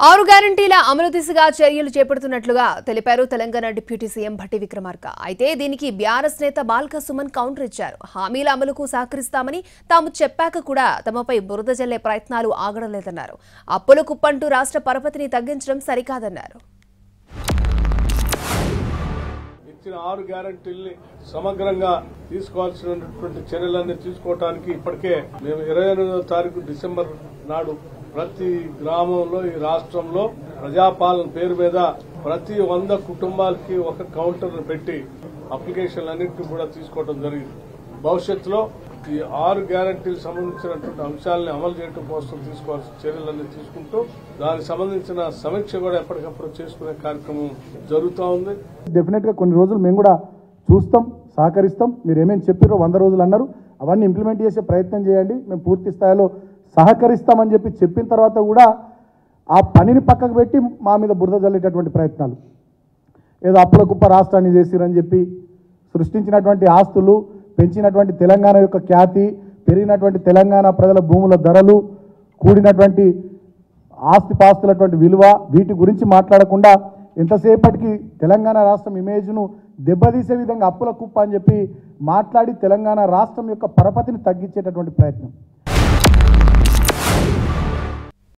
ఆరు గ్యారంటీల అమలు దిశగా చర్యలు చేపడుతున్నట్లుగా తెలిపారు తెలంగాణ డిప్యూటీ సీఎం భట్టి విక్రమార్క. అయితే దీనికి బీఆర్ఎస్ నేత బాల్క సుమన్ కౌంటర్ ఇచ్చారు. హామీల అమలుకు సహకరిస్తామని తాము చెప్పాక కూడా తమపై బురద జల్లే ప్రయత్నాలు ఆగడం లేదన్నారు. అప్పుల కుప్పంటూ రాష్ట్ర పరపతిని తగ్గించడం సరికాదన్నారు. ఇచ్చిన 6 గ్యారంటీల్ని సమగ్రంగా తీసుకోవాల్సినటువంటి చర్యలన్నీ తీసుకోవడానికి ఇప్పటికే మేము 28వ తారీఖు డిసెంబర్ నాడు ప్రతి గ్రామంలో ఈ రాష్ట్రంలో ప్రజాపాలన పేరు మీద ప్రతి 100 కుటుంబాలకి ఒక కౌంటర్ పెట్టి అప్లికేషన్లన్నింటినీ కూడా తీసుకోవడం జరిగింది. భవిష్యత్తులో ఈ 6 గ్యారంటీలకు సంబంధించినటువంటి అంశాలను అమలు చేయడం కోసం తీసుకోవాల్సిన చర్యలన్నీ తీసుకుంటూ దానికి సంబంధించిన సమీక్ష కూడా ఎప్పటికప్పుడు చేసుకునే కార్యక్రమం జరుగుతూ ఉంది. డెఫినెట్ గా కొన్ని రోజులు మేము కూడా చూస్తాం, సహకరిస్తాం. మీరు ఏమేమి చెప్పారో 100 రోజులు అన్నారు, అవన్నీ ఇంప్లిమెంట్ చేసే ప్రయత్నం చేయండి. మేము పూర్తి స్థాయిలో సహకరిస్తామని చెప్పిన తర్వాత కూడా ఆ పనిని పక్కకు పెట్టి మా మీద బురద జల్లేటటువంటి ప్రయత్నాలు, ఏదో అప్పుల కుప్ప రాష్ట్రాన్ని చేసిరని చెప్పి సృష్టించినటువంటి ఆస్తులు, పెంచినటువంటి తెలంగాణ యొక్క ఖ్యాతి, పెరిగినటువంటి తెలంగాణ ప్రజల భూముల ధరలు, కూడినటువంటి ఆస్తిపాస్తులటువంటి విలువ, వీటి గురించి మాట్లాడకుండా ఎంతసేపటికి తెలంగాణ రాష్ట్రం ఇమేజ్ను దెబ్బతీసే విధంగా అప్పుల కుప్ప అని చెప్పి మాట్లాడి తెలంగాణ రాష్ట్రం యొక్క పరపతిని తగ్గించేటటువంటి ప్రయత్నం.